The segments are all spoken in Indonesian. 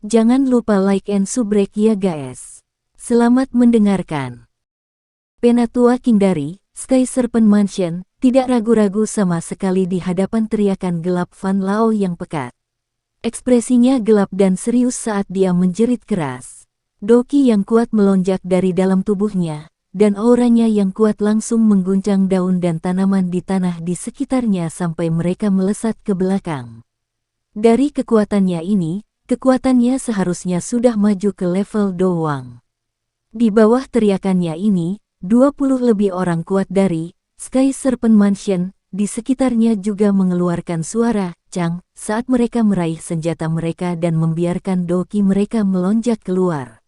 Jangan lupa like and subrek ya guys. Selamat mendengarkan. Penatua King dari Sky Serpent Mansion tidak ragu-ragu sama sekali di hadapan teriakan gelap Van Lao yang pekat. Ekspresinya gelap dan serius saat dia menjerit keras. Doki yang kuat melonjak dari dalam tubuhnya, dan auranya yang kuat langsung mengguncang daun dan tanaman di tanah di sekitarnya sampai mereka melesat ke belakang. Dari kekuatannya ini, kekuatannya seharusnya sudah maju ke level doang. Di bawah teriakannya ini, 20 lebih orang kuat dari Sky Serpent Mansion di sekitarnya juga mengeluarkan suara cang saat mereka meraih senjata mereka dan membiarkan doki mereka melonjak keluar.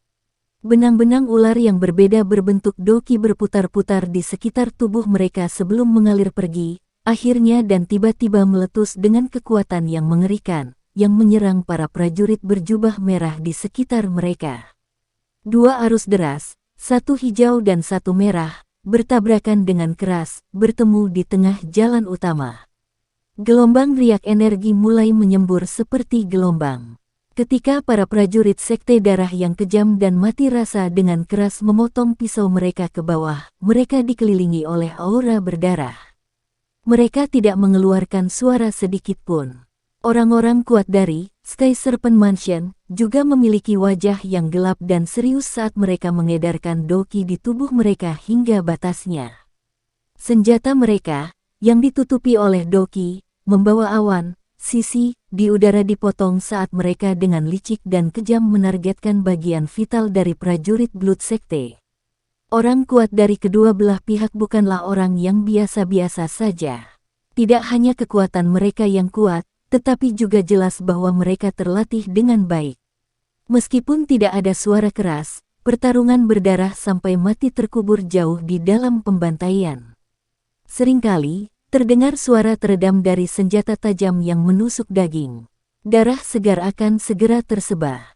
Benang-benang ular yang berbeda berbentuk doki berputar-putar di sekitar tubuh mereka sebelum mengalir pergi, akhirnya dan tiba-tiba meletus dengan kekuatan yang mengerikan, yang menyerang para prajurit berjubah merah di sekitar mereka. Dua arus deras, satu hijau dan satu merah, bertabrakan dengan keras, bertemu di tengah jalan utama. Gelombang riak energi mulai menyembur seperti gelombang. Ketika para prajurit sekte darah yang kejam dan mati rasa dengan keras memotong pisau mereka ke bawah, mereka dikelilingi oleh aura berdarah. Mereka tidak mengeluarkan suara sedikit pun. Orang-orang kuat dari Sky Serpent Mansion juga memiliki wajah yang gelap dan serius saat mereka mengedarkan doki di tubuh mereka hingga batasnya. Senjata mereka, yang ditutupi oleh doki, membawa awan, sisi, di udara dipotong saat mereka dengan licik dan kejam menargetkan bagian vital dari prajurit Blood Sekte. Orang kuat dari kedua belah pihak bukanlah orang yang biasa-biasa saja. Tidak hanya kekuatan mereka yang kuat, tetapi juga jelas bahwa mereka terlatih dengan baik. Meskipun tidak ada suara keras, pertarungan berdarah sampai mati terkubur jauh di dalam pembantaian. Seringkali, terdengar suara teredam dari senjata tajam yang menusuk daging. Darah segar akan segera tersebah.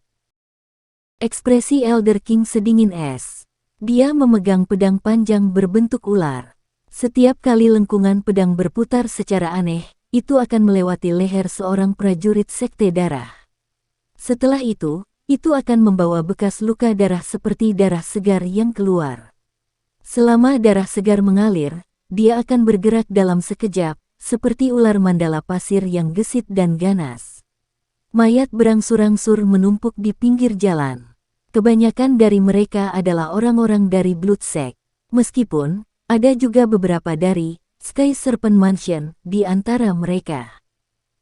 Ekspresi Elder King sedingin es. Dia memegang pedang panjang berbentuk ular. Setiap kali lengkungan pedang berputar secara aneh, itu akan melewati leher seorang prajurit sekte darah. Setelah itu akan membawa bekas luka darah seperti darah segar yang keluar. Selama darah segar mengalir, dia akan bergerak dalam sekejap, seperti ular mandala pasir yang gesit dan ganas. Mayat berangsur-angsur menumpuk di pinggir jalan. Kebanyakan dari mereka adalah orang-orang dari Blood Sect. Meskipun, ada juga beberapa dari Sky Serpent Mansion di antara mereka.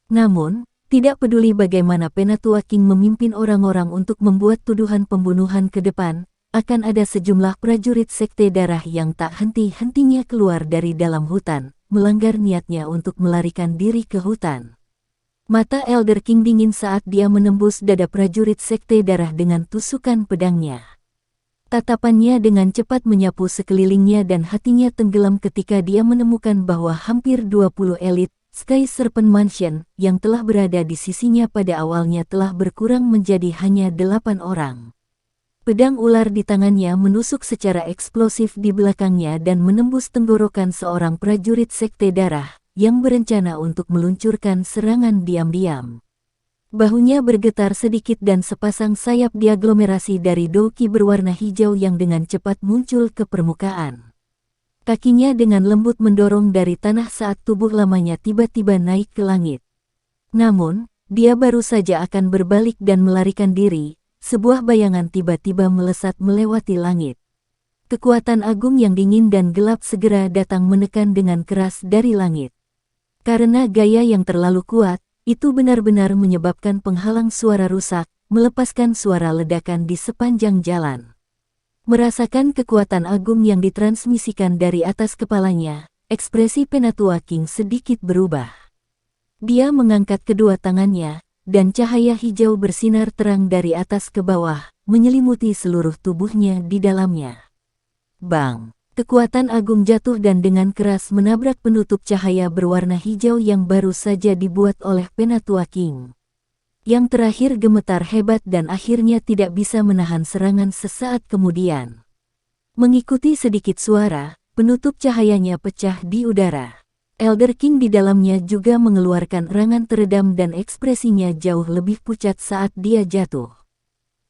Namun, tidak peduli bagaimana Penatua King memimpin orang-orang untuk membuat tuduhan pembunuhan ke depan, akan ada sejumlah prajurit sekte darah yang tak henti-hentinya keluar dari dalam hutan, melanggar niatnya untuk melarikan diri ke hutan. Mata Elder King dingin saat dia menembus dada prajurit sekte darah dengan tusukan pedangnya. Tatapannya dengan cepat menyapu sekelilingnya dan hatinya tenggelam ketika dia menemukan bahwa hampir 20 elit Sky Serpent Mansion yang telah berada di sisinya pada awalnya telah berkurang menjadi hanya 8 orang. Pedang ular di tangannya menusuk secara eksplosif di belakangnya dan menembus tenggorokan seorang prajurit sekte darah yang berencana untuk meluncurkan serangan diam-diam. Bahunya bergetar sedikit dan sepasang sayap diaglomerasi dari doki berwarna hijau yang dengan cepat muncul ke permukaan. Kakinya dengan lembut mendorong dari tanah saat tubuh lamanya tiba-tiba naik ke langit. Namun, dia baru saja akan berbalik dan melarikan diri. Sebuah bayangan tiba-tiba melesat melewati langit. Kekuatan agung yang dingin dan gelap segera datang menekan dengan keras dari langit. Karena gaya yang terlalu kuat, itu benar-benar menyebabkan penghalang suara rusak, melepaskan suara ledakan di sepanjang jalan. Merasakan kekuatan agung yang ditransmisikan dari atas kepalanya, ekspresi Penatua King sedikit berubah. Dia mengangkat kedua tangannya, dan cahaya hijau bersinar terang dari atas ke bawah, menyelimuti seluruh tubuhnya di dalamnya. Bang! Kekuatan agung jatuh dan dengan keras menabrak penutup cahaya berwarna hijau yang baru saja dibuat oleh Penatua King. Yang terakhir gemetar hebat dan akhirnya tidak bisa menahan serangan sesaat kemudian. Mengikuti sedikit suara, penutup cahayanya pecah di udara. Elder King di dalamnya juga mengeluarkan erangan teredam dan ekspresinya jauh lebih pucat saat dia jatuh.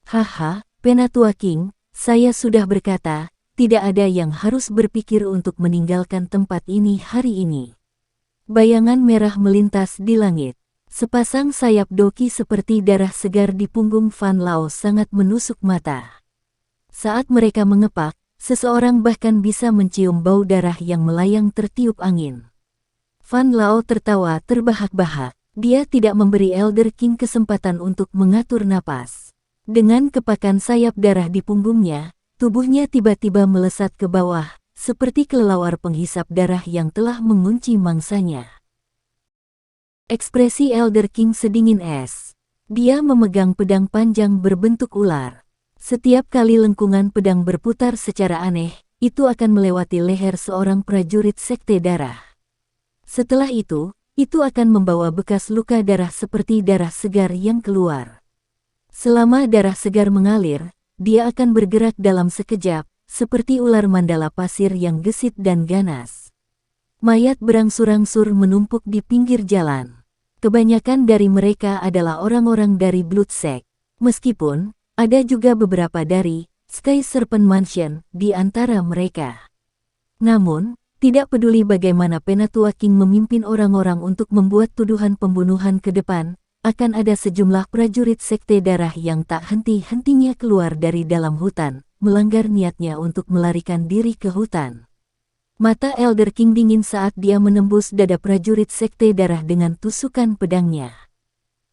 Haha, Penatua King, saya sudah berkata, tidak ada yang harus berpikir untuk meninggalkan tempat ini hari ini. Bayangan merah melintas di langit. Sepasang sayap Doki seperti darah segar di punggung Fan Lao sangat menusuk mata. Saat mereka mengepak, seseorang bahkan bisa mencium bau darah yang melayang tertiup angin. Fan Lao tertawa terbahak-bahak. Dia tidak memberi Elder King kesempatan untuk mengatur napas. Dengan kepakan sayap darah di punggungnya, tubuhnya tiba-tiba melesat ke bawah, seperti kelelawar penghisap darah yang telah mengunci mangsanya. Ekspresi Elder King sedingin es. Dia memegang pedang panjang berbentuk ular. Setiap kali lengkungan pedang berputar secara aneh, itu akan melewati leher seorang prajurit sekte darah. Setelah itu akan membawa bekas luka darah seperti darah segar yang keluar. Selama darah segar mengalir, dia akan bergerak dalam sekejap, seperti ular mandala pasir yang gesit dan ganas. Mayat berangsur-angsur menumpuk di pinggir jalan. Kebanyakan dari mereka adalah orang-orang dari Blood Sect. Meskipun, ada juga beberapa dari Sky Serpent Mansion di antara mereka. Namun, tidak peduli bagaimana Penatua King memimpin orang-orang untuk membuat tuduhan pembunuhan ke depan, akan ada sejumlah prajurit sekte darah yang tak henti-hentinya keluar dari dalam hutan, melanggar niatnya untuk melarikan diri ke hutan. Mata Elder King dingin saat dia menembus dada prajurit sekte darah dengan tusukan pedangnya.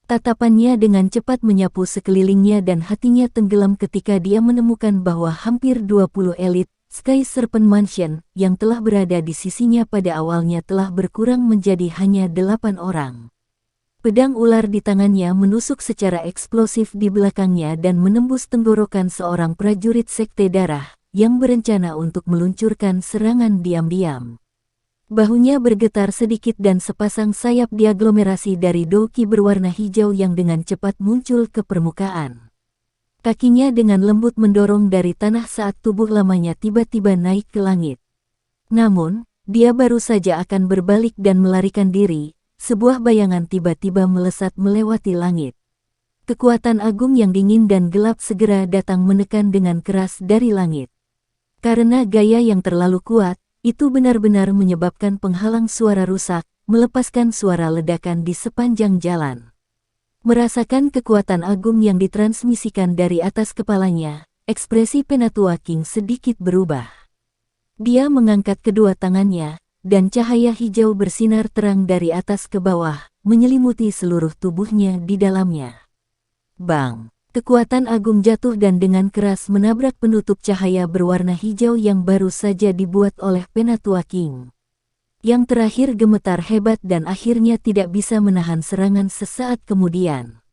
Tatapannya dengan cepat menyapu sekelilingnya dan hatinya tenggelam ketika dia menemukan bahwa hampir 20 elit Sky Serpent Mansion yang telah berada di sisinya pada awalnya telah berkurang menjadi hanya 8 orang. Pedang ular di tangannya menusuk secara eksplosif di belakangnya dan menembus tenggorokan seorang prajurit sekte darah yang berencana untuk meluncurkan serangan diam-diam. Bahunya bergetar sedikit dan sepasang sayap diaglomerasi dari Doki berwarna hijau yang dengan cepat muncul ke permukaan. Kakinya dengan lembut mendorong dari tanah saat tubuh lamanya tiba-tiba naik ke langit. Namun, dia baru saja akan berbalik dan melarikan diri. Sebuah bayangan tiba-tiba melesat melewati langit. Kekuatan agung yang dingin dan gelap segera datang menekan dengan keras dari langit. Karena gaya yang terlalu kuat, itu benar-benar menyebabkan penghalang suara rusak, melepaskan suara ledakan di sepanjang jalan. Merasakan kekuatan agung yang ditransmisikan dari atas kepalanya, ekspresi Penatua King sedikit berubah. Dia mengangkat kedua tangannya, dan cahaya hijau bersinar terang dari atas ke bawah, menyelimuti seluruh tubuhnya di dalamnya. Bang! Kekuatan agung jatuh dan dengan keras menabrak penutup cahaya berwarna hijau yang baru saja dibuat oleh Penatua King. Yang terakhir gemetar hebat dan akhirnya tidak bisa menahan serangan sesaat kemudian.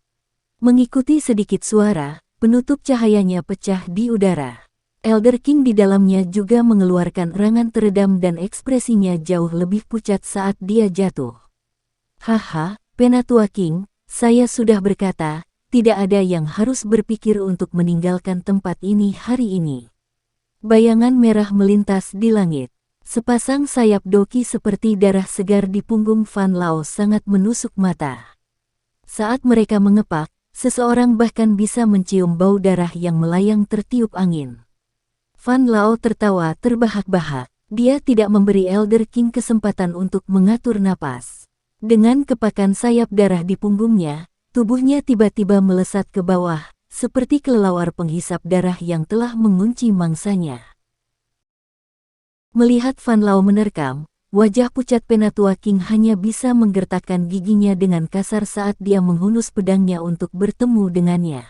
Mengikuti sedikit suara, penutup cahayanya pecah di udara. Elder King di dalamnya juga mengeluarkan erangan teredam dan ekspresinya jauh lebih pucat saat dia jatuh. Haha, Penatua King, saya sudah berkata, tidak ada yang harus berpikir untuk meninggalkan tempat ini hari ini. Bayangan merah melintas di langit. Sepasang sayap Doki seperti darah segar di punggung Fan Lao sangat menusuk mata. Saat mereka mengepak, seseorang bahkan bisa mencium bau darah yang melayang tertiup angin. Fan Lao tertawa terbahak-bahak. Dia tidak memberi Elder King kesempatan untuk mengatur napas. Dengan kepakan sayap darah di punggungnya, tubuhnya tiba-tiba melesat ke bawah, seperti kelelawar penghisap darah yang telah mengunci mangsanya. Melihat Fan Lao menerkam, wajah pucat Penatua King hanya bisa menggertakkan giginya dengan kasar saat dia menghunus pedangnya untuk bertemu dengannya.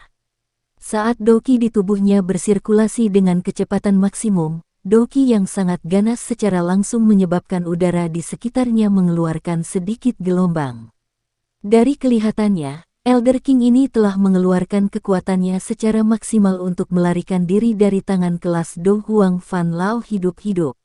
Saat Doki di tubuhnya bersirkulasi dengan kecepatan maksimum, Doki yang sangat ganas secara langsung menyebabkan udara di sekitarnya mengeluarkan sedikit gelombang. Dari kelihatannya, Elder King ini telah mengeluarkan kekuatannya secara maksimal untuk melarikan diri dari tangan kelas Do Huang Fan Lao hidup-hidup.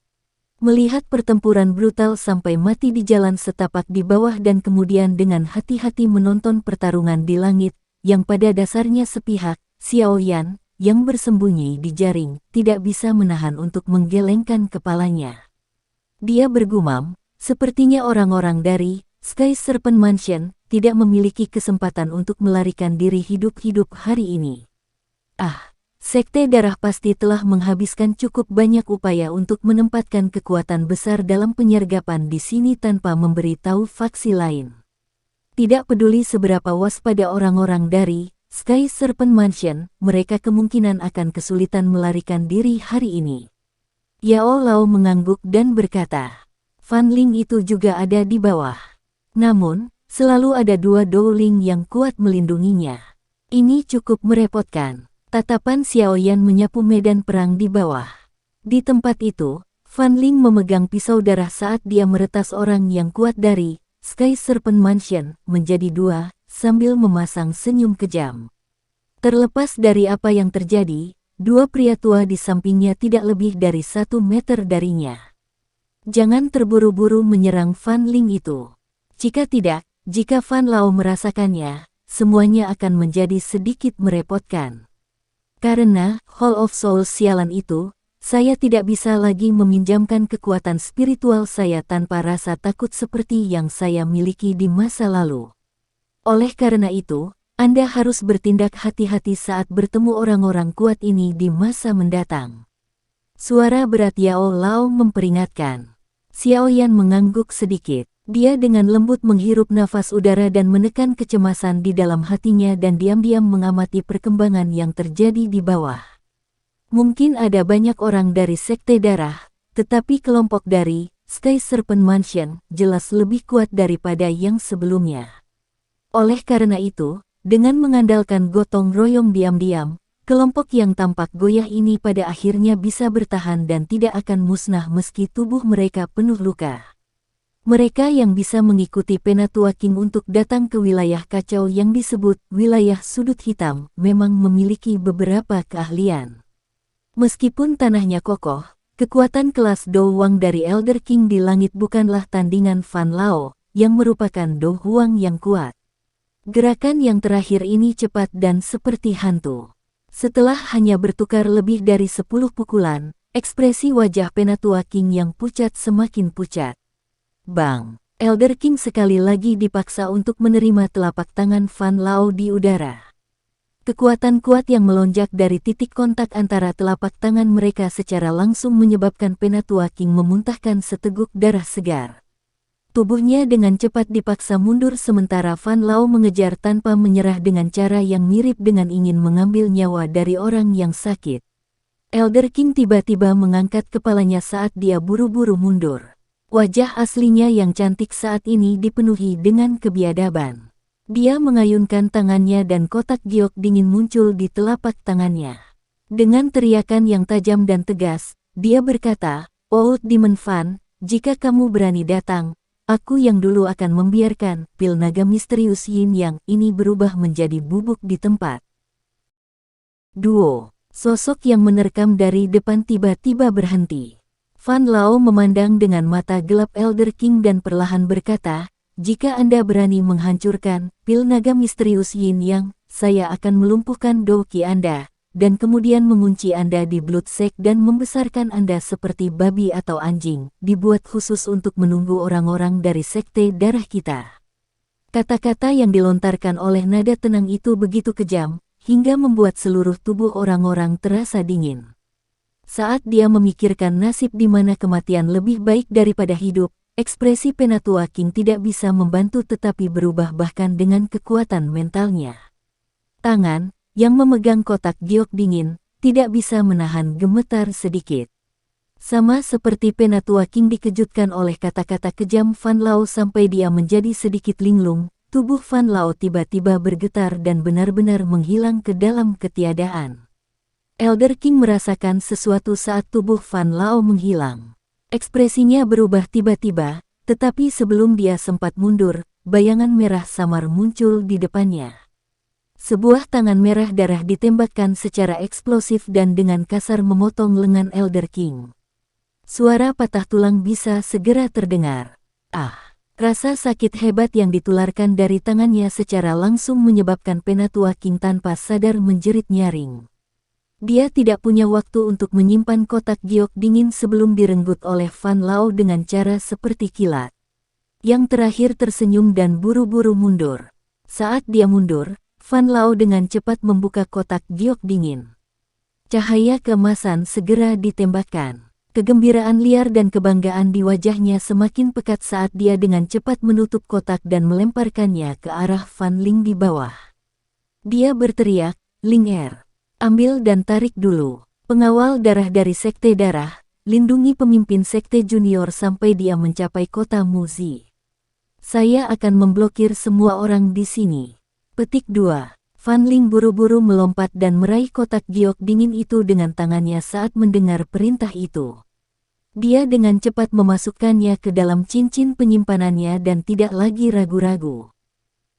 Melihat pertempuran brutal sampai mati di jalan setapak di bawah dan kemudian dengan hati-hati menonton pertarungan di langit, yang pada dasarnya sepihak, Xiao Yan, yang bersembunyi di jaring, tidak bisa menahan untuk menggelengkan kepalanya. Dia bergumam, sepertinya orang-orang dari Sky Serpent Mansion tidak memiliki kesempatan untuk melarikan diri hidup-hidup hari ini. Sekte darah pasti telah menghabiskan cukup banyak upaya untuk menempatkan kekuatan besar dalam penyergapan di sini tanpa memberitahu faksi lain. Tidak peduli seberapa waspada orang-orang dari Sky Serpent Mansion, mereka kemungkinan akan kesulitan melarikan diri hari ini. Yao Lao mengangguk dan berkata, Fan Ling itu juga ada di bawah. Namun, selalu ada dua Dowling yang kuat melindunginya. Ini cukup merepotkan. Tatapan Xiaoyan menyapu medan perang di bawah. Di tempat itu, Fan Ling memegang pisau darah saat dia meretas orang yang kuat dari Sky Serpent Mansion menjadi dua, sambil memasang senyum kejam. Terlepas dari apa yang terjadi, dua pria tua di sampingnya tidak lebih dari 1 meter darinya. Jangan terburu-buru menyerang Fan Ling itu. Jika tidak, jika Fan Lao merasakannya, semuanya akan menjadi sedikit merepotkan. Karena Hall of Souls sialan itu, saya tidak bisa lagi meminjamkan kekuatan spiritual saya tanpa rasa takut seperti yang saya miliki di masa lalu. Oleh karena itu, Anda harus bertindak hati-hati saat bertemu orang-orang kuat ini di masa mendatang. Suara berat Yao Lao memperingatkan. Xiaoyan mengangguk sedikit. Dia dengan lembut menghirup nafas udara dan menekan kecemasan di dalam hatinya dan diam-diam mengamati perkembangan yang terjadi di bawah. Mungkin ada banyak orang dari Sekte Darah, tetapi kelompok dari Sky Serpent Mansion jelas lebih kuat daripada yang sebelumnya. Oleh karena itu, dengan mengandalkan gotong royong diam-diam, kelompok yang tampak goyah ini pada akhirnya bisa bertahan dan tidak akan musnah meski tubuh mereka penuh luka. Mereka yang bisa mengikuti Penatua King untuk datang ke wilayah kacau yang disebut wilayah sudut hitam memang memiliki beberapa keahlian. Meskipun tanahnya kokoh, kekuatan kelas Do Huang dari Elder King di langit bukanlah tandingan Fan Lao, yang merupakan Do Huang yang kuat. Gerakan yang terakhir ini cepat dan seperti hantu. Setelah hanya bertukar lebih dari 10 pukulan, ekspresi wajah Penatua King yang pucat semakin pucat. Bang! Elder King sekali lagi dipaksa untuk menerima telapak tangan Fan Lao di udara. Kekuatan kuat yang melonjak dari titik kontak antara telapak tangan mereka secara langsung menyebabkan Penatua King memuntahkan seteguk darah segar. Tubuhnya dengan cepat dipaksa mundur sementara Fan Lao mengejar tanpa menyerah dengan cara yang mirip dengan ingin mengambil nyawa dari orang yang sakit. Elder King tiba-tiba mengangkat kepalanya saat dia buru-buru mundur. Wajah aslinya yang cantik saat ini dipenuhi dengan kebiadaban. Dia mengayunkan tangannya dan kotak giok dingin muncul di telapak tangannya. Dengan teriakan yang tajam dan tegas, dia berkata, Old Demon Fan, jika kamu berani datang, aku yang dulu akan membiarkan pil naga misterius Yin Yang ini berubah menjadi bubuk di tempat. Duo, sosok yang menerkam dari depan tiba-tiba berhenti. Fan Lao memandang dengan mata gelap Elder King dan perlahan berkata, jika Anda berani menghancurkan pil naga misterius Yin Yang, saya akan melumpuhkan Douki Anda, dan kemudian mengunci Anda di Blood Sect dan membesarkan Anda seperti babi atau anjing, dibuat khusus untuk menunggu orang-orang dari Sekte Darah kita. Kata-kata yang dilontarkan oleh nada tenang itu begitu kejam, hingga membuat seluruh tubuh orang-orang terasa dingin. Saat dia memikirkan nasib di mana kematian lebih baik daripada hidup, ekspresi Penatua King tidak bisa membantu tetapi berubah bahkan dengan kekuatan mentalnya. Tangan, yang memegang kotak giok dingin, tidak bisa menahan gemetar sedikit. Sama seperti Penatua King dikejutkan oleh kata-kata kejam Fan Lao sampai dia menjadi sedikit linglung, tubuh Fan Lao tiba-tiba bergetar dan benar-benar menghilang ke dalam ketiadaan. Elder King merasakan sesuatu saat tubuh Fan Lao menghilang. Ekspresinya berubah tiba-tiba, tetapi sebelum dia sempat mundur, bayangan merah samar muncul di depannya. Sebuah tangan merah darah ditembakkan secara eksplosif dan dengan kasar memotong lengan Elder King. Suara patah tulang bisa segera terdengar. Rasa sakit hebat yang ditularkan dari tangannya secara langsung menyebabkan Penatua King tanpa sadar menjerit nyaring. Dia tidak punya waktu untuk menyimpan kotak giok dingin sebelum direnggut oleh Fan Lao dengan cara seperti kilat. Yang terakhir tersenyum dan buru-buru mundur. Saat dia mundur, Fan Lao dengan cepat membuka kotak giok dingin. Cahaya keemasan segera ditembakkan. Kegembiraan liar dan kebanggaan di wajahnya semakin pekat saat dia dengan cepat menutup kotak dan melemparkannya ke arah Fan Ling di bawah. Dia berteriak, "Ling Er, ambil dan tarik dulu. Pengawal darah dari Sekte Darah, lindungi pemimpin Sekte Junior sampai dia mencapai kota Muzi. Saya akan memblokir semua orang di sini." Petik 2. Fan Ling buru-buru melompat dan meraih kotak giok dingin itu dengan tangannya saat mendengar perintah itu. Dia dengan cepat memasukkannya ke dalam cincin penyimpanannya dan tidak lagi ragu-ragu.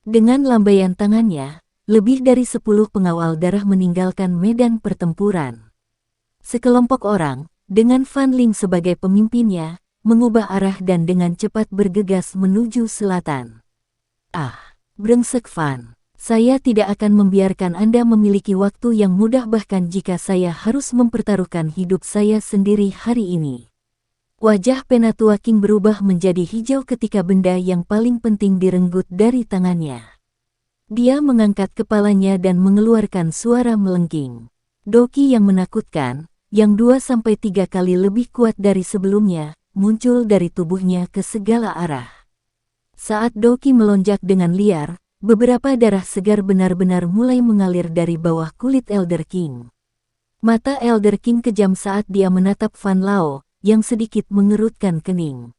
Dengan lambaian tangannya, lebih dari 10 pengawal darah meninggalkan medan pertempuran. Sekelompok orang, dengan Fan Ling sebagai pemimpinnya, mengubah arah dan dengan cepat bergegas menuju selatan. Brengsek Fan. Saya tidak akan membiarkan Anda memiliki waktu yang mudah bahkan jika saya harus mempertaruhkan hidup saya sendiri hari ini. Wajah Penatua King berubah menjadi hijau ketika benda yang paling penting direnggut dari tangannya. Dia mengangkat kepalanya dan mengeluarkan suara melengking. Doki yang menakutkan, yang 2-3 kali lebih kuat dari sebelumnya, muncul dari tubuhnya ke segala arah. Saat Doki melonjak dengan liar, beberapa darah segar benar-benar mulai mengalir dari bawah kulit Elder King. Mata Elder King kejam saat dia menatap Fan Lao, yang sedikit mengerutkan kening.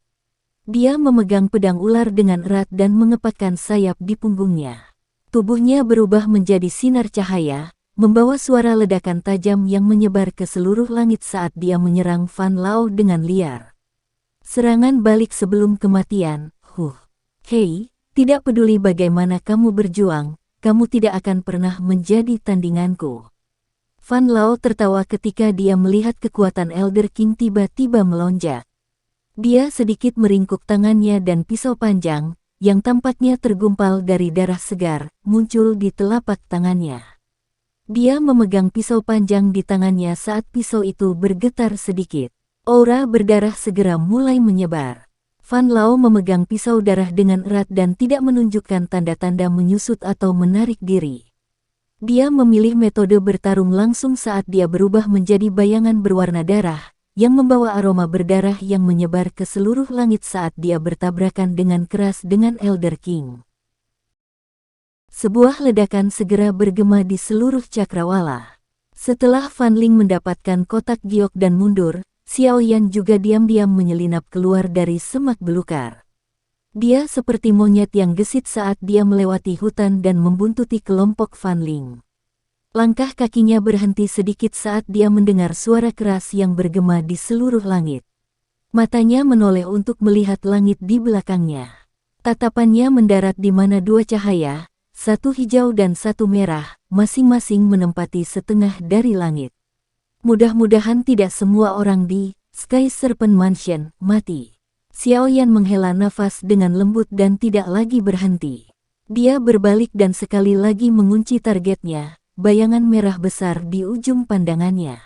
Dia memegang pedang ular dengan erat dan mengepakkan sayap di punggungnya. Tubuhnya berubah menjadi sinar cahaya, membawa suara ledakan tajam yang menyebar ke seluruh langit saat dia menyerang Fan Lao dengan liar. Serangan balik sebelum kematian, Hei, tidak peduli bagaimana kamu berjuang, kamu tidak akan pernah menjadi tandinganku. Fan Lao tertawa ketika dia melihat kekuatan Elder King tiba-tiba melonjak. Dia sedikit meringkuk tangannya dan pisau panjang, yang tampaknya tergumpal dari darah segar, muncul di telapak tangannya. Dia memegang pisau panjang di tangannya saat pisau itu bergetar sedikit. Aura berdarah segera mulai menyebar. Fan Lao memegang pisau darah dengan erat dan tidak menunjukkan tanda-tanda menyusut atau menarik diri. Dia memilih metode bertarung langsung saat dia berubah menjadi bayangan berwarna darah, yang membawa aroma berdarah yang menyebar ke seluruh langit saat dia bertabrakan dengan keras dengan Elder King. Sebuah ledakan segera bergema di seluruh cakrawala. Setelah Fan Ling mendapatkan kotak giok dan mundur, Xiao Yan juga diam-diam menyelinap keluar dari semak belukar. Dia seperti monyet yang gesit saat dia melewati hutan dan membuntuti kelompok Fan Ling. Langkah kakinya berhenti sedikit saat dia mendengar suara keras yang bergema di seluruh langit. Matanya menoleh untuk melihat langit di belakangnya. Tatapannya mendarat di mana dua cahaya, satu hijau dan satu merah, masing-masing menempati setengah dari langit. Mudah-mudahan tidak semua orang di Sky Serpent Mansion mati. Xiao Yan menghela nafas dengan lembut dan tidak lagi berhenti. Dia berbalik dan sekali lagi mengunci targetnya, bayangan merah besar di ujung pandangannya.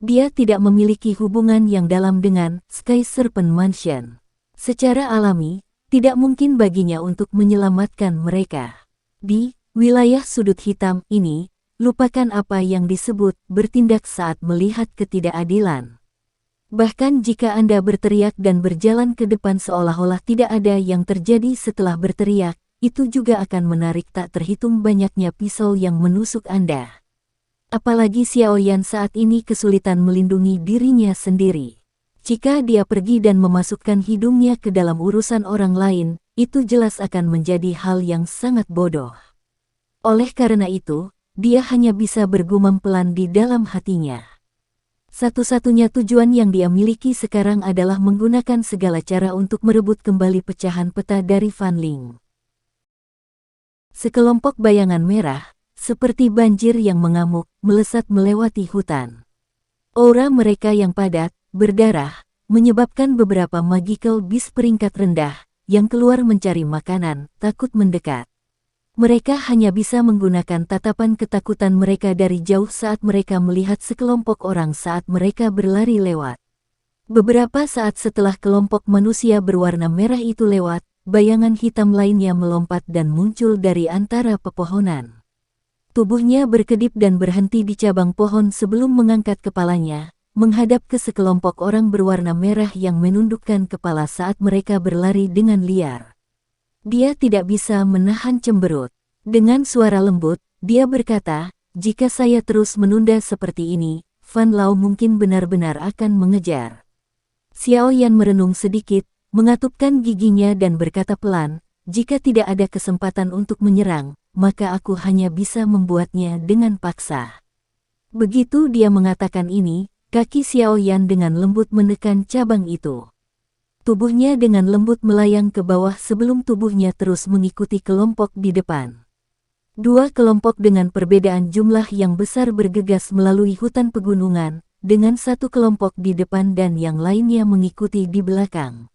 Dia tidak memiliki hubungan yang dalam dengan Sky Serpent Mansion. Secara alami, tidak mungkin baginya untuk menyelamatkan mereka. Di wilayah sudut hitam ini, lupakan apa yang disebut bertindak saat melihat ketidakadilan. Bahkan jika Anda berteriak dan berjalan ke depan seolah-olah tidak ada yang terjadi setelah berteriak, itu juga akan menarik tak terhitung banyaknya pisau yang menusuk Anda. Apalagi Xiao Yan saat ini kesulitan melindungi dirinya sendiri. Jika dia pergi dan memasukkan hidungnya ke dalam urusan orang lain, itu jelas akan menjadi hal yang sangat bodoh. Oleh karena itu, dia hanya bisa bergumam pelan di dalam hatinya. Satu-satunya tujuan yang dia miliki sekarang adalah menggunakan segala cara untuk merebut kembali pecahan peta dari Fan Ling. Sekelompok bayangan merah, seperti banjir yang mengamuk, melesat melewati hutan. Aura mereka yang padat, berdarah, menyebabkan beberapa magical beast peringkat rendah, yang keluar mencari makanan, takut mendekat. Mereka hanya bisa menggunakan tatapan ketakutan mereka dari jauh saat mereka melihat sekelompok orang saat mereka berlari lewat. Beberapa saat setelah kelompok manusia berwarna merah itu lewat, bayangan hitam lainnya melompat dan muncul dari antara pepohonan. Tubuhnya berkedip dan berhenti di cabang pohon sebelum mengangkat kepalanya, menghadap ke sekelompok orang berwarna merah yang menundukkan kepala saat mereka berlari dengan liar. Dia tidak bisa menahan cemberut. Dengan suara lembut, dia berkata, "Jika saya terus menunda seperti ini, Fan Lao mungkin benar-benar akan mengejar." Xiao Yan merenung sedikit, mengatupkan giginya dan berkata pelan, "Jika tidak ada kesempatan untuk menyerang, maka aku hanya bisa membuatnya dengan paksa." Begitu dia mengatakan ini, kaki Xiao Yan dengan lembut menekan cabang itu. Tubuhnya dengan lembut melayang ke bawah sebelum tubuhnya terus mengikuti kelompok di depan. Dua kelompok dengan perbedaan jumlah yang besar bergegas melalui hutan pegunungan, dengan satu kelompok di depan dan yang lainnya mengikuti di belakang.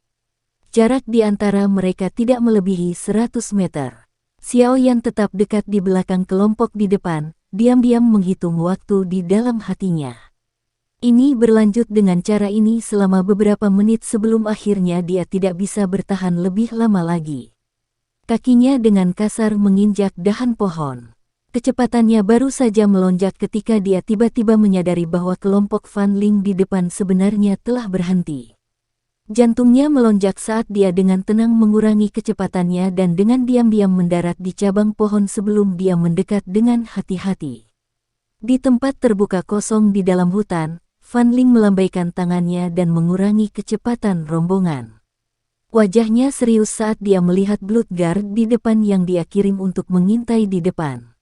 Jarak di antara mereka tidak melebihi 100 meter. Xiao Yan tetap dekat di belakang kelompok di depan, diam-diam menghitung waktu di dalam hatinya. Ini berlanjut dengan cara ini selama beberapa menit sebelum akhirnya dia tidak bisa bertahan lebih lama lagi. Kakinya dengan kasar menginjak dahan pohon. Kecepatannya baru saja melonjak ketika dia tiba-tiba menyadari bahwa kelompok Fan Ling di depan sebenarnya telah berhenti. Jantungnya melonjak saat dia dengan tenang mengurangi kecepatannya dan dengan diam-diam mendarat di cabang pohon sebelum dia mendekat dengan hati-hati. Di tempat terbuka kosong di dalam hutan, Fan Ling melambaikan tangannya dan mengurangi kecepatan rombongan. Wajahnya serius saat dia melihat Bloodguard di depan yang dia kirim untuk mengintai di depan.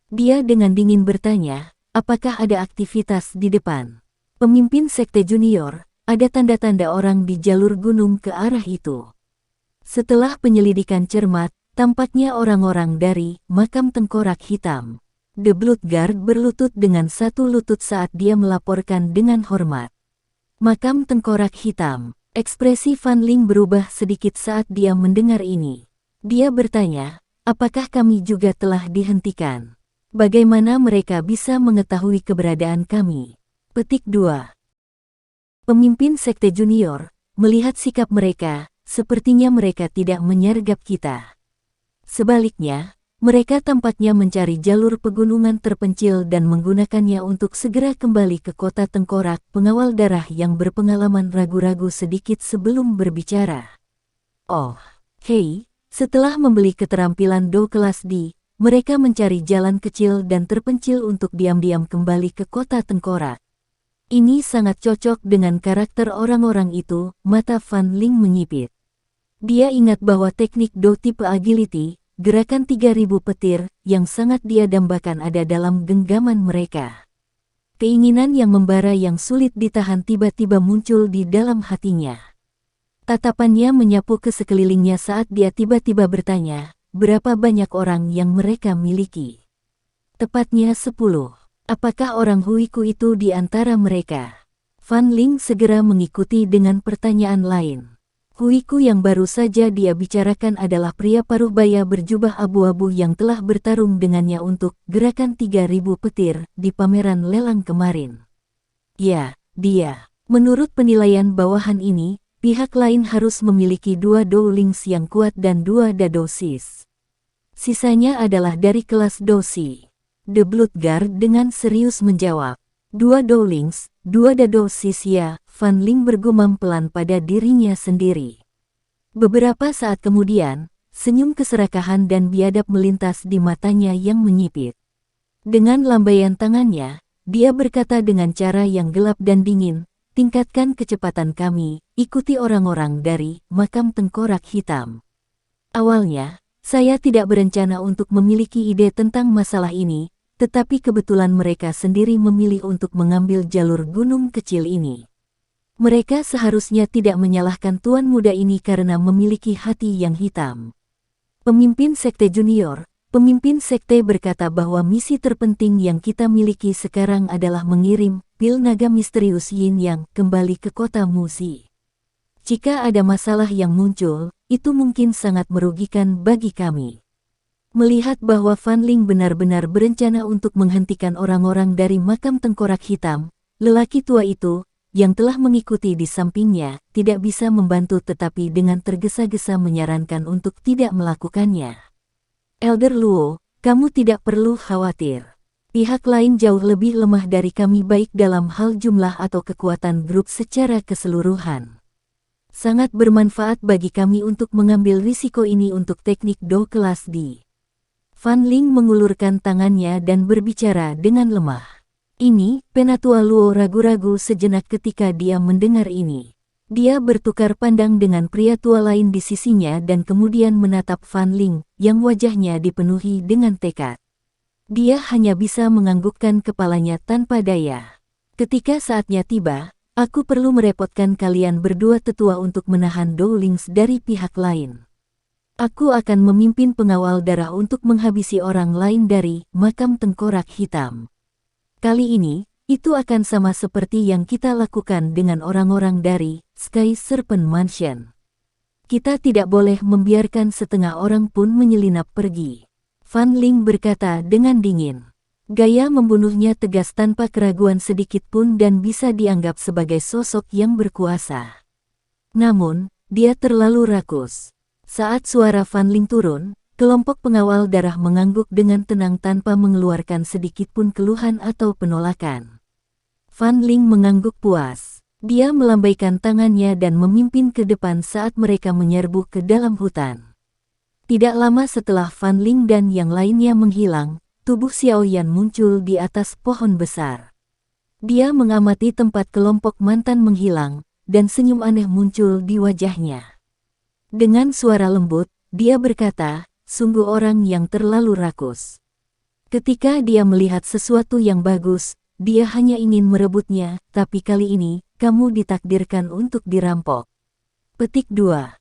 Dia dengan dingin bertanya, "Apakah ada aktivitas di depan?" Pemimpin sekte junior, ada tanda-tanda orang di jalur gunung ke arah itu. Setelah penyelidikan cermat, tampaknya orang-orang dari makam tengkorak hitam. The Bloodguard berlutut dengan satu lutut saat dia melaporkan dengan hormat. Makam tengkorak hitam. Ekspresi Fan Ling berubah sedikit saat dia mendengar ini. Dia bertanya, "Apakah kami juga telah dihentikan? Bagaimana mereka bisa mengetahui keberadaan kami?" Petik 2. Pemimpin sekte junior, melihat sikap mereka, sepertinya mereka tidak menyergap kita. Sebaliknya, mereka tampaknya mencari jalur pegunungan terpencil dan menggunakannya untuk segera kembali ke kota tengkorak. Pengawal darah yang berpengalaman ragu-ragu sedikit sebelum berbicara. "Oh, hei, setelah membeli keterampilan Do kelas D, mereka mencari jalan kecil dan terpencil untuk diam-diam kembali ke kota tengkorak. Ini sangat cocok dengan karakter orang-orang itu." Mata Fan Ling menyipit. Dia ingat bahwa teknik Do tipe agility, gerakan 3000 petir, yang sangat dia dambakan ada dalam genggaman mereka. Keinginan yang membara yang sulit ditahan tiba-tiba muncul di dalam hatinya. Tatapannya menyapu ke sekelilingnya saat dia tiba-tiba bertanya, berapa banyak orang yang mereka miliki? Tepatnya 10. Apakah orang Huiku itu di antara mereka? Fan Ling segera mengikuti dengan pertanyaan lain. Huiku yang baru saja dia bicarakan adalah pria paruh baya berjubah abu-abu yang telah bertarung dengannya untuk gerakan 3000 petir di pameran lelang kemarin. Ya, dia. Menurut penilaian bawahan ini, pihak lain harus memiliki 2 Dowlings yang kuat dan 2 Dadosis. Sisanya adalah dari kelas Dosi. The Bloodguard dengan serius menjawab, 2 Dowlings, 2 Dadosis ya. Fan Ling bergumam pelan pada dirinya sendiri. Beberapa saat kemudian, senyum keserakahan dan biadab melintas di matanya yang menyipit. Dengan lambaian tangannya, dia berkata dengan cara yang gelap dan dingin, "Tingkatkan kecepatan kami, ikuti orang-orang dari makam tengkorak hitam." Awalnya, saya tidak berencana untuk memiliki ide tentang masalah ini, tetapi kebetulan mereka sendiri memilih untuk mengambil jalur gunung kecil ini. Mereka seharusnya tidak menyalahkan tuan muda ini karena memiliki hati yang hitam. Pemimpin sekte junior, pemimpin sekte berkata bahwa misi terpenting yang kita miliki sekarang adalah mengirim pil naga misterius Yin Yang kembali ke kota Musi. Jika ada masalah yang muncul, itu mungkin sangat merugikan bagi kami. Melihat bahwa Fan Ling benar-benar berencana untuk menghentikan orang-orang dari makam tengkorak hitam, lelaki tua itu, yang telah mengikuti di sampingnya, tidak bisa membantu tetapi dengan tergesa-gesa menyarankan untuk tidak melakukannya. "Elder Luo, kamu tidak perlu khawatir. Pihak lain jauh lebih lemah dari kami baik dalam hal jumlah atau kekuatan grup secara keseluruhan. Sangat bermanfaat bagi kami untuk mengambil risiko ini untuk teknik Do kelas D. Fan Ling mengulurkan tangannya dan berbicara dengan lemah. Ini, Penatua Luo ragu-ragu sejenak ketika dia mendengar ini. Dia bertukar pandang dengan pria tua lain di sisinya dan kemudian menatap Fan Ling, yang wajahnya dipenuhi dengan tekad. Dia hanya bisa menganggukkan kepalanya tanpa daya. Ketika saatnya tiba, aku perlu merepotkan kalian berdua tetua untuk menahan Dowlings dari pihak lain. Aku akan memimpin pengawal darah untuk menghabisi orang lain dari makam tengkorak hitam. Kali ini, itu akan sama seperti yang kita lakukan dengan orang-orang dari Sky Serpent Mansion. Kita tidak boleh membiarkan setengah orang pun menyelinap pergi. Fan Ling berkata dengan dingin. Gaya membunuhnya tegas tanpa keraguan sedikit pun dan bisa dianggap sebagai sosok yang berkuasa. Namun, dia terlalu rakus. Saat suara Fan Ling turun, kelompok pengawal darah mengangguk dengan tenang tanpa mengeluarkan sedikit pun keluhan atau penolakan. Fan Ling mengangguk puas. Dia melambaikan tangannya dan memimpin ke depan saat mereka menyerbu ke dalam hutan. Tidak lama setelah Fan Ling dan yang lainnya menghilang, tubuh Xiao Yan muncul di atas pohon besar. Dia mengamati tempat kelompok mantan menghilang, dan senyum aneh muncul di wajahnya. Dengan suara lembut, dia berkata, sungguh orang yang terlalu rakus. Ketika dia melihat sesuatu yang bagus, dia hanya ingin merebutnya, tapi kali ini, kamu ditakdirkan untuk dirampok. Petik 2.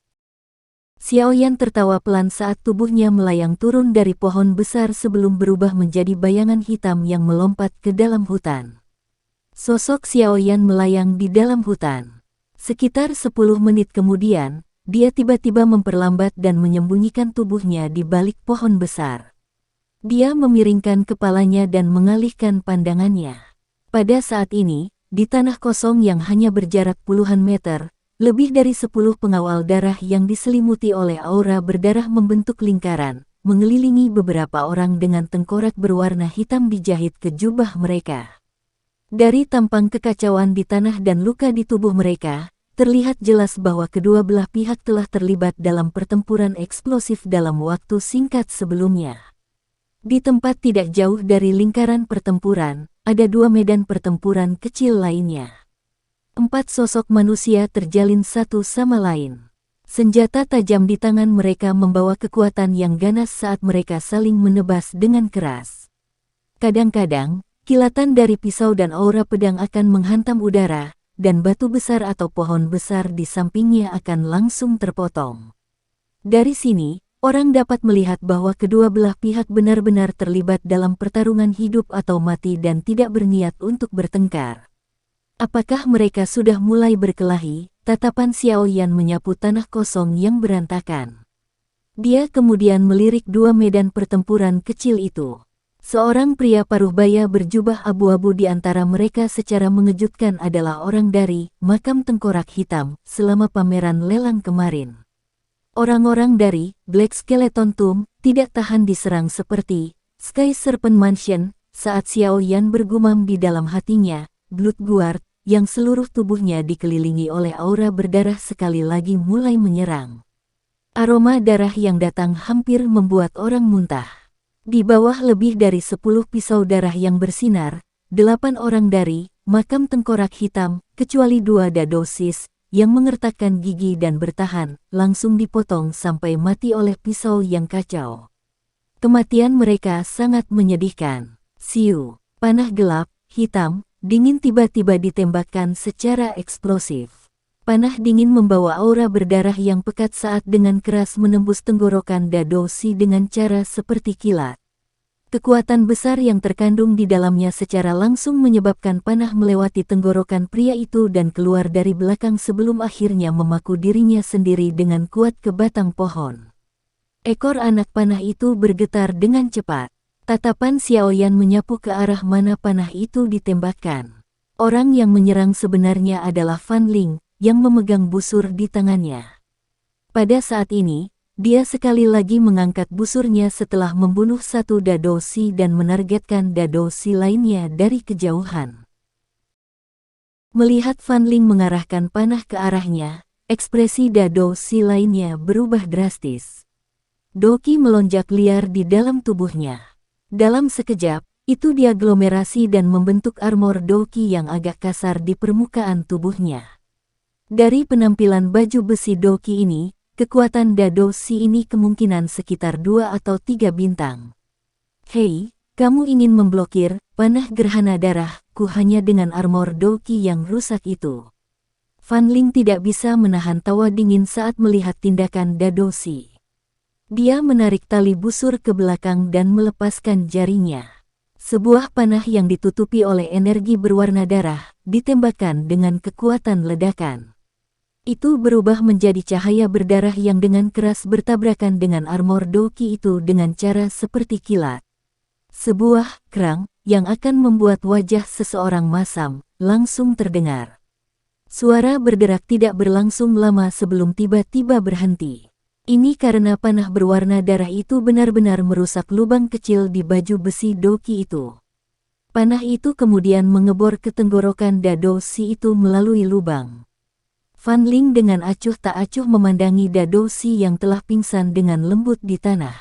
Xiao Yan tertawa pelan saat tubuhnya melayang turun dari pohon besar sebelum berubah menjadi bayangan hitam yang melompat ke dalam hutan. Sosok Xiao Yan melayang di dalam hutan. Sekitar 10 menit kemudian, dia tiba-tiba memperlambat dan menyembunyikan tubuhnya di balik pohon besar. Dia memiringkan kepalanya dan mengalihkan pandangannya. Pada saat ini, di tanah kosong yang hanya berjarak puluhan meter, lebih dari 10 pengawal darah yang diselimuti oleh aura berdarah membentuk lingkaran, mengelilingi beberapa orang dengan tengkorak berwarna hitam dijahit ke jubah mereka. Dari tampang kekacauan di tanah dan luka di tubuh mereka, terlihat jelas bahwa kedua belah pihak telah terlibat dalam pertempuran eksplosif dalam waktu singkat sebelumnya. Di tempat tidak jauh dari lingkaran pertempuran, ada 2 medan pertempuran kecil lainnya. 4 sosok manusia terjalin satu sama lain. Senjata tajam di tangan mereka membawa kekuatan yang ganas saat mereka saling menebas dengan keras. Kadang-kadang, kilatan dari pisau dan aura pedang akan menghantam udara, dan batu besar atau pohon besar di sampingnya akan langsung terpotong. Dari sini, orang dapat melihat bahwa kedua belah pihak benar-benar terlibat dalam pertarungan hidup atau mati dan tidak berniat untuk bertengkar. Apakah mereka sudah mulai berkelahi? Tatapan Xiao Yan menyapu tanah kosong yang berantakan. Dia kemudian melirik 2 medan pertempuran kecil itu. Seorang pria paruh baya berjubah abu-abu di antara mereka secara mengejutkan adalah orang dari makam tengkorak hitam selama pameran lelang kemarin. Orang-orang dari Black Skeleton Tomb tidak tahan diserang seperti Sky Serpent Mansion saat Xiao Yan bergumam di dalam hatinya, Blood Guard, yang seluruh tubuhnya dikelilingi oleh aura berdarah sekali lagi mulai menyerang. Aroma darah yang datang hampir membuat orang muntah. Di bawah lebih dari 10 pisau darah yang bersinar, 8 orang dari makam tengkorak hitam, kecuali 2 dadosis, yang mengertakkan gigi dan bertahan, langsung dipotong sampai mati oleh pisau yang kacau. Kematian mereka sangat menyedihkan. Siu, panah gelap, hitam, dingin tiba-tiba ditembakkan secara eksplosif. Panah dingin membawa aura berdarah yang pekat saat dengan keras menembus tenggorokan Dadosi dengan cara seperti kilat. Kekuatan besar yang terkandung di dalamnya secara langsung menyebabkan panah melewati tenggorokan pria itu dan keluar dari belakang sebelum akhirnya memaku dirinya sendiri dengan kuat ke batang pohon. Ekor anak panah itu bergetar dengan cepat. Tatapan Xiao Yan menyapu ke arah mana panah itu ditembakkan. Orang yang menyerang sebenarnya adalah Fan Ling, yang memegang busur di tangannya. Pada saat ini, dia sekali lagi mengangkat busurnya setelah membunuh satu Dadoshi dan menargetkan Dadoshi lainnya dari kejauhan. Melihat Fan Ling mengarahkan panah ke arahnya, ekspresi Dadoshi lainnya berubah drastis. Doki melonjak liar di dalam tubuhnya. Dalam sekejap, itu diaglomerasi dan membentuk armor Doki yang agak kasar di permukaan tubuhnya. Dari penampilan baju besi Doki ini, kekuatan Dadoshi ini kemungkinan sekitar 2 atau 3 bintang. Hei, kamu ingin memblokir panah gerhana darahku hanya dengan armor Doki yang rusak itu. Fan Ling tidak bisa menahan tawa dingin saat melihat tindakan Dadoshi. Dia menarik tali busur ke belakang dan melepaskan jarinya. Sebuah panah yang ditutupi oleh energi berwarna darah, ditembakkan dengan kekuatan ledakan. Itu berubah menjadi cahaya berdarah yang dengan keras bertabrakan dengan armor Doki itu dengan cara seperti kilat. Sebuah kerang yang akan membuat wajah seseorang masam langsung terdengar. Suara berderak tidak berlangsung lama sebelum tiba-tiba berhenti. Ini karena panah berwarna darah itu benar-benar merusak lubang kecil di baju besi Doki itu. Panah itu kemudian mengebor ke tenggorokan Dadoshi itu melalui lubang. Fan Ling dengan acuh tak acuh memandangi Dadoshi yang telah pingsan dengan lembut di tanah.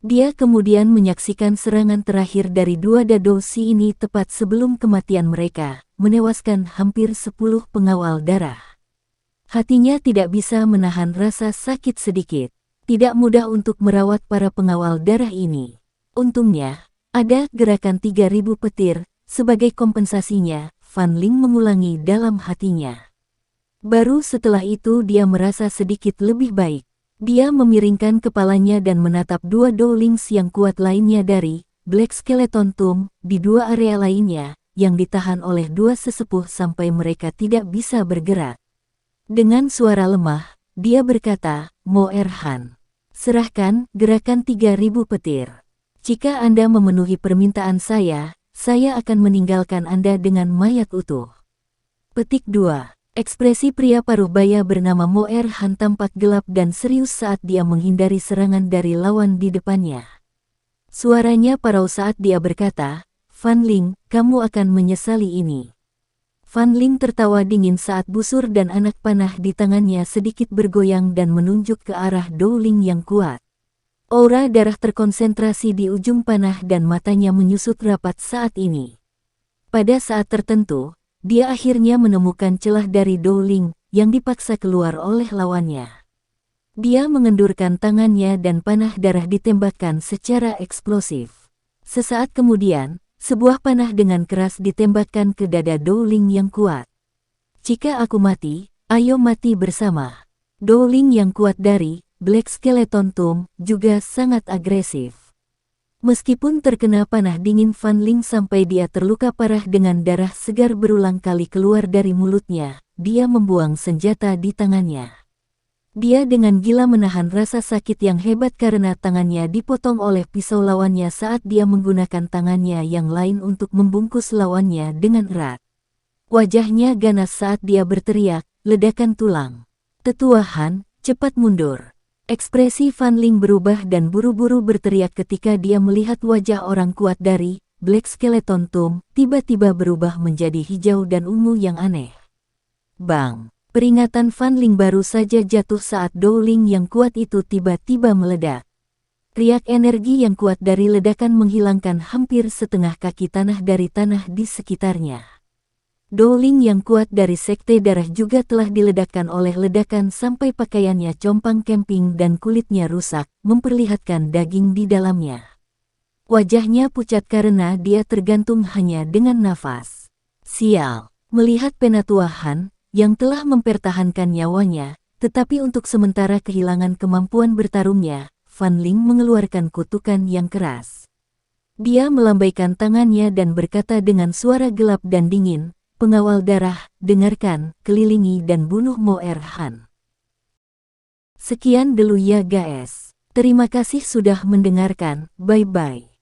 Dia kemudian menyaksikan serangan terakhir dari 2 Dadoshi ini tepat sebelum kematian mereka, menewaskan hampir 10 pengawal darah. Hatinya tidak bisa menahan rasa sakit sedikit. Tidak mudah untuk merawat para pengawal darah ini. Untungnya, ada gerakan 3.000 petir. Sebagai kompensasinya, Fan Ling mengulangi dalam hatinya. Baru setelah itu dia merasa sedikit lebih baik. Dia memiringkan kepalanya dan menatap 2 Dowlings yang kuat lainnya dari Black Skeleton Tomb di 2 area lainnya, yang ditahan oleh 2 sesepuh sampai mereka tidak bisa bergerak. Dengan suara lemah, dia berkata, Mo Erhan, serahkan gerakan 3.000 petir. Jika Anda memenuhi permintaan saya akan meninggalkan Anda dengan mayat utuh. Petik 2. Ekspresi pria paruh baya bernama Mo Erhan tampak gelap dan serius saat dia menghindari serangan dari lawan di depannya. Suaranya parau saat dia berkata, Fan Ling, kamu akan menyesali ini. Fan Ling tertawa dingin saat busur dan anak panah di tangannya sedikit bergoyang dan menunjuk ke arah Dowling yang kuat. Aura darah terkonsentrasi di ujung panah dan matanya menyusut rapat saat ini. Pada saat tertentu, dia akhirnya menemukan celah dari Dowling yang dipaksa keluar oleh lawannya. Dia mengendurkan tangannya dan panah darah ditembakkan secara eksplosif. Sesaat kemudian, sebuah panah dengan keras ditembakkan ke dada Dowling yang kuat. Jika aku mati, ayo mati bersama. Dowling yang kuat dari Black Skeleton Tomb juga sangat agresif. Meskipun terkena panah dingin Fan Ling sampai dia terluka parah dengan darah segar berulang kali keluar dari mulutnya, dia membuang senjata di tangannya. Dia dengan gila menahan rasa sakit yang hebat karena tangannya dipotong oleh pisau lawannya saat dia menggunakan tangannya yang lain untuk membungkus lawannya dengan erat. Wajahnya ganas saat dia berteriak, ledakan tulang. Tetua Han, cepat mundur. Ekspresi Fan Ling berubah dan buru-buru berteriak ketika dia melihat wajah orang kuat dari Black Skeleton Tomb tiba-tiba berubah menjadi hijau dan ungu yang aneh. Bang! Peringatan Fan Ling baru saja jatuh saat Dowling yang kuat itu tiba-tiba meledak. Riak energi yang kuat dari ledakan menghilangkan hampir setengah kaki tanah dari tanah di sekitarnya. Dowling yang kuat dari Sekte Darah juga telah diledakkan oleh ledakan sampai pakaiannya compang camping dan kulitnya rusak, memperlihatkan daging di dalamnya. Wajahnya pucat karena dia tergantung hanya dengan nafas. Sial, melihat Penatua Han yang telah mempertahankan nyawanya, tetapi untuk sementara kehilangan kemampuan bertarungnya, Fan Ling mengeluarkan kutukan yang keras. Dia melambaikan tangannya dan berkata dengan suara gelap dan dingin, pengawal darah, dengarkan, kelilingi dan bunuh Mo Erhan. Sekian dulu ya guys. Terima kasih sudah mendengarkan, bye-bye.